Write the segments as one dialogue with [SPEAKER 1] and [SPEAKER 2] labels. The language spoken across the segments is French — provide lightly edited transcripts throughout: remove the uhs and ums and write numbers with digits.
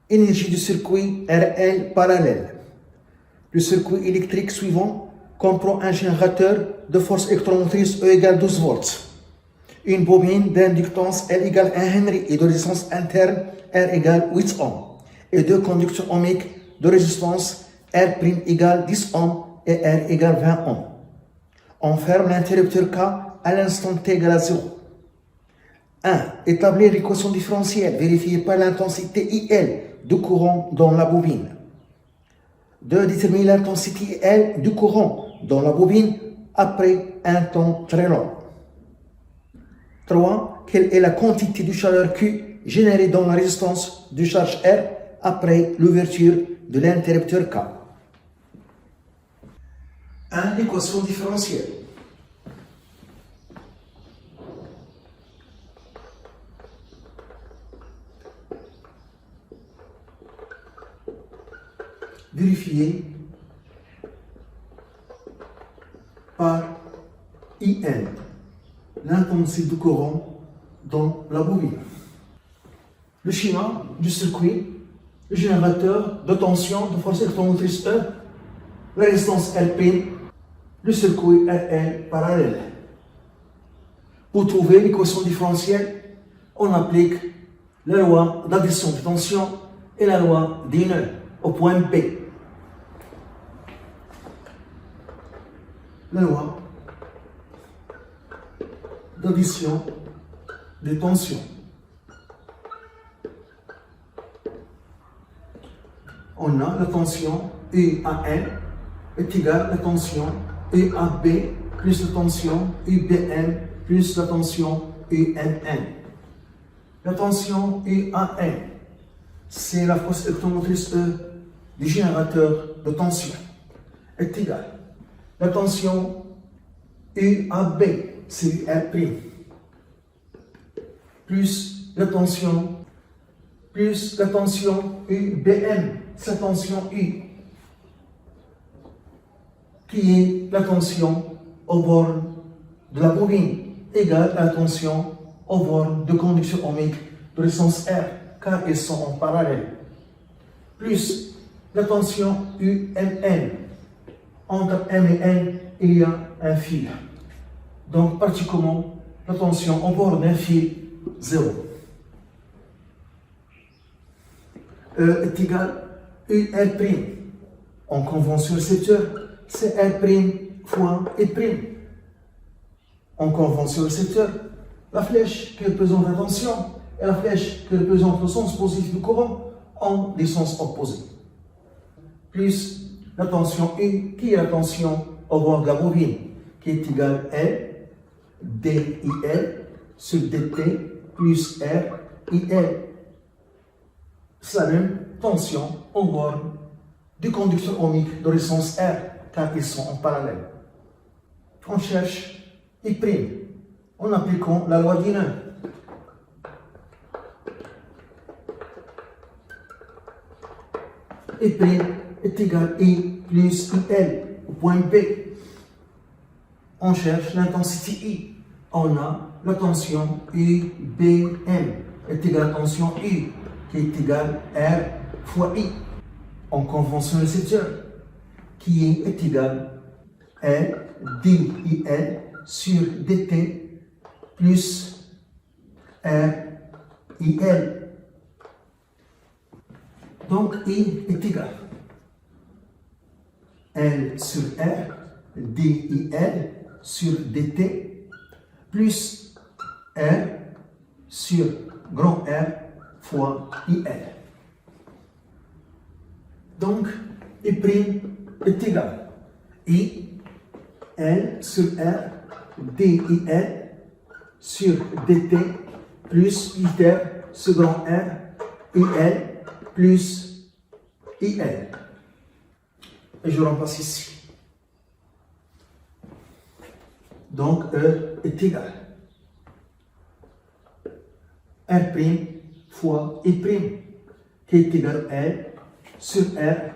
[SPEAKER 1] Énergie du circuit RL parallèle. Le circuit électrique suivant comprend un générateur de force électromotrice E égale 12 volts, une bobine d'inductance L égale 1 Henry et de résistance interne R égale 8 ohms, et deux conducteurs ohmiques de résistance R' égale 10 ohms et R égale 20 ohms. On ferme l'interrupteur K à l'instant T égale à 0. 1. Établir l'équation différentielle vérifiée par l'intensité IL du courant dans la bobine. 2. Déterminer l'intensité IL du courant dans la bobine après un temps très long. 3. Quelle est la quantité de chaleur Q générée dans la résistance de charge R après l'ouverture de l'interrupteur K. 1. L'équation différentielle. Vérifier par IN l'intensité du courant dans la bobine. Le schéma du circuit, le générateur de tension de force électromotrice E, la résistance L', le circuit RL parallèle. Pour trouver l'équation différentielle, on applique la loi d'addition de tension et la loi des nœuds au point P. La loi d'addition des tensions. On a la tension EAN est égale à la tension EAB plus la tension EBN plus la tension ENN. La tension EAN, c'est la force électromotrice E du générateur de tension, est égale. La tension EAB, c'est R', plus la tension EBN, c'est la tension U, qui est la tension aux bornes de la bobine, égale à la tension aux bornes de conduction ohmique de résistance R, car elles sont en parallèle, plus la tension UMN. Entre M et N, il y a un fil. Donc, pratiquement, la tension au bord d'un fil, 0. E est égal à UR'. En convention récepteur, c'est R' fois E'. En convention récepteur, la flèche qui représente la tension et la flèche qui représente le sens positif du courant ont des sens opposés. Plus la tension U, qui est la tension au bord de la bobine, qui est égale à DIL sur DT plus R IL. C'est la même tension au bord du conducteur ohmique de résistance R, car ils sont en parallèle. On cherche I', en appliquant la loi des nœuds. I' est égal à I plus IL au point P. On cherche l'intensité I. On a la tension UBM est égale à la tension U, qui est égale à R fois I. En convention récepteur, qui est égal à DIL sur DT plus R IL. Donc, I est égal à L sur R, DIL sur DT, plus R sur grand R fois IL. Donc, I' est égal à I, L sur R, DIL sur DT, plus IR sur grand R, IL, plus IL. Et je remplace ici. Donc, E est égal à R' fois I', qui est égal à L sur R,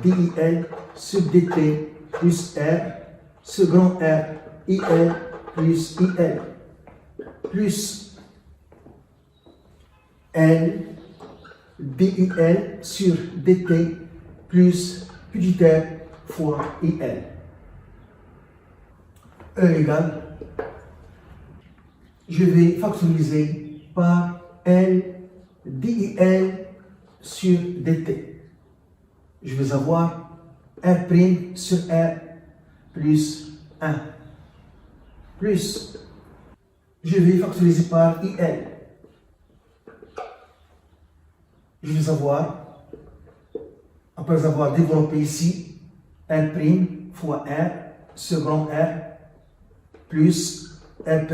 [SPEAKER 1] DIL sur DT, plus R sur grand R, IL, plus IL, plus L DUL sur DT plus petit r fois IL. E égale, je vais factoriser par L DIL sur DT. Je vais avoir R' sur R plus 1 plus, je vais factoriser par IL. Je vais avoir, après avoir développé ici, R' fois R sur grand R plus R'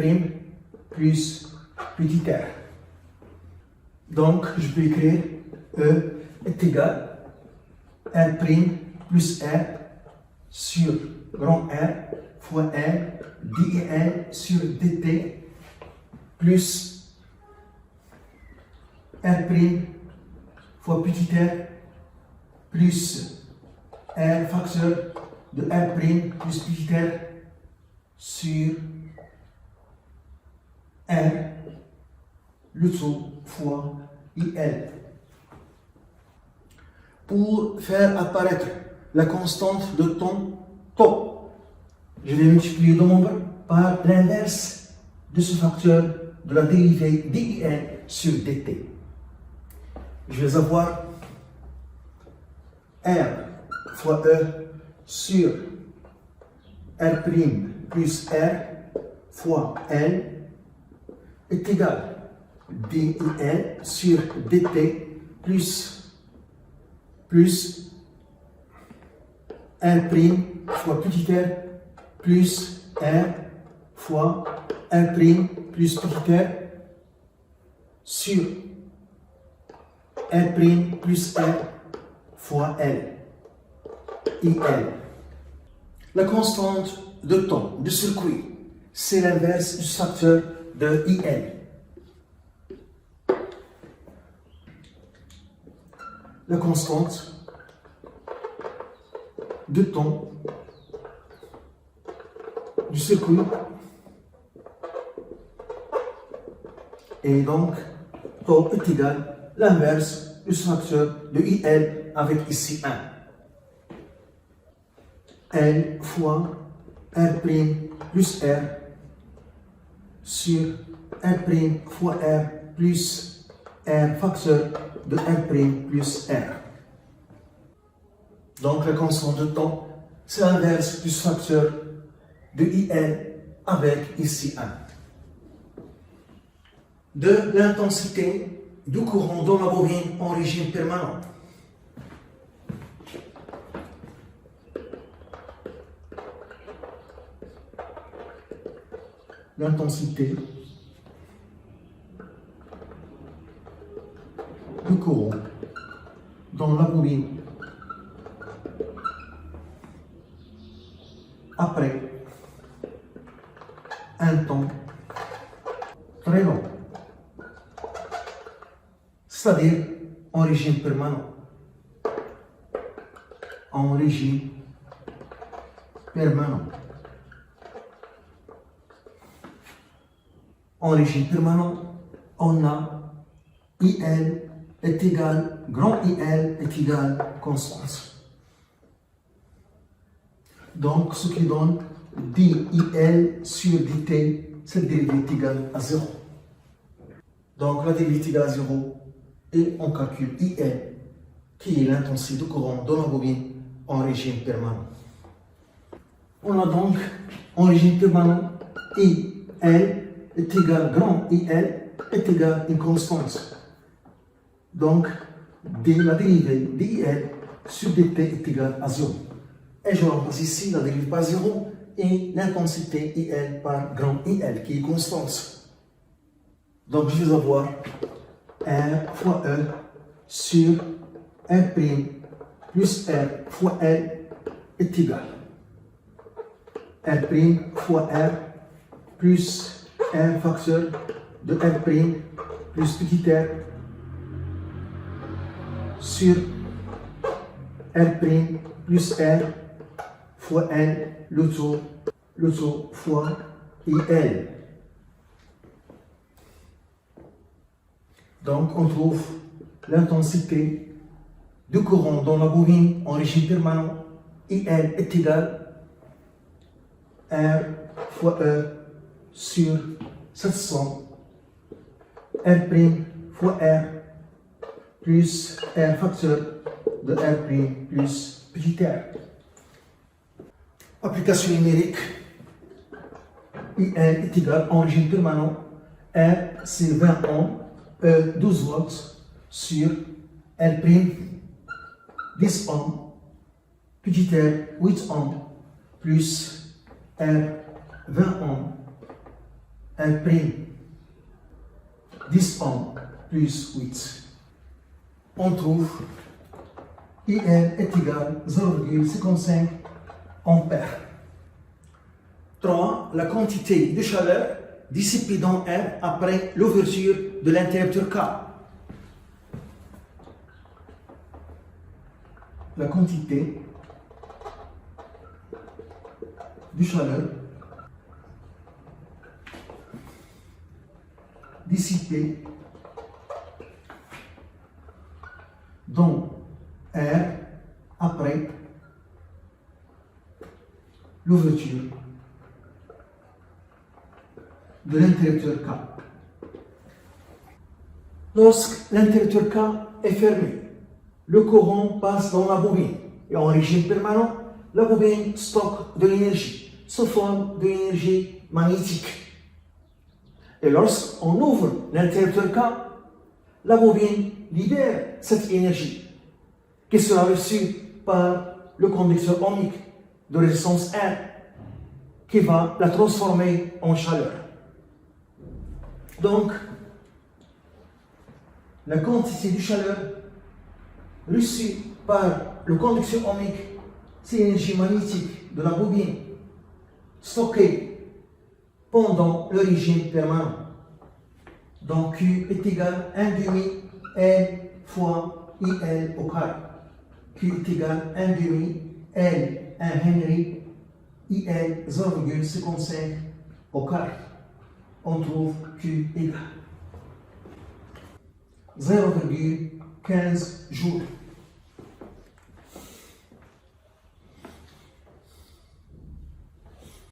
[SPEAKER 1] plus petit r. Donc, je peux écrire E est égal à R' plus R sur grand R fois R DIL sur DT plus R' fois petit r plus R facteur de R' plus petit r sur R le tout fois IL. Pour faire apparaître la constante de temps taux, je vais multiplier le nombre par l'inverse de ce facteur de la dérivée DIL sur DT. Je vais avoir R fois E sur R' plus R fois L est égal DIL sur DT plus R' fois petit r plus R fois R' plus petit r sur R' plus R fois L, IL. La constante de temps du circuit, c'est l'inverse du facteur de IL. La constante de temps du circuit et donc taux est égal à l'inverse du facteur de IL avec ici 1. L fois R' plus R sur R' fois R plus R facteur de R' plus R. Donc la constante de temps, c'est l'inverse du facteur de IL avec ici 1. De l'intensité du courant dans la bobine en régime permanent. L'intensité du courant dans la bobine après un temps très long, c'est-à-dire en régime permanent. En régime permanent. En régime permanent, on a IL est égal, grand IL est égal constance. Donc, ce qui donne DIL sur DT, cette dérivée est égale à 0. Donc, la dérivée est égale à 0 et on calcule IL, qui est l'intensité du courant dans la bobine en régime permanent. On a donc en régime permanent IL est égal, grand IL est égal à une constance. Donc, la dérivée d'IL sur DT est égale à 0. Et je remplace ici la dérivée par 0 et l'intensité IL par grand IL qui est constance. Donc, je vais avoir R fois E sur R' plus R fois L est égal R' fois R plus R facteur de R' plus petit r sur R' plus R fois L, le taux fois IL. Donc on trouve l'intensité du courant dans la bobine en régime permanent, IL est égal R fois E sur cette somme R' fois R plus R facteur de R' plus petit r. Application numérique, IL est égal en régime permanent R c'est 20 ohms, E 12 volts sur R' 10 ohms, petit r 8 ohms plus R 20 ohms, R' 10 ohms plus 8. On trouve IL est égal à 0,55 ampères. 3. La quantité de chaleur dissipée dans R après l'ouverture de l'interrupteur K. La quantité de chaleur dissipée dans R après l'ouverture de l'interrupteur K. Lorsque l'interrupteur K est fermé, le courant passe dans la bobine et en régime permanent, la bobine stocke de l'énergie sous forme d'énergie magnétique. Et lorsqu'on ouvre l'interrupteur K, la bobine libère cette énergie qui sera reçue par le conducteur ohmique de résistance R qui va la transformer en chaleur. Donc, la quantité de chaleur reçue par le conducteur ohmique, c'est l'énergie magnétique de la bobine stockée pendant le régime permanent. Donc Q est égal à 1,5 L fois IL au carré. Q est égal à 1,5 L 1 Henry IL 0,55 au carré. On trouve Q égal 0,15 joules.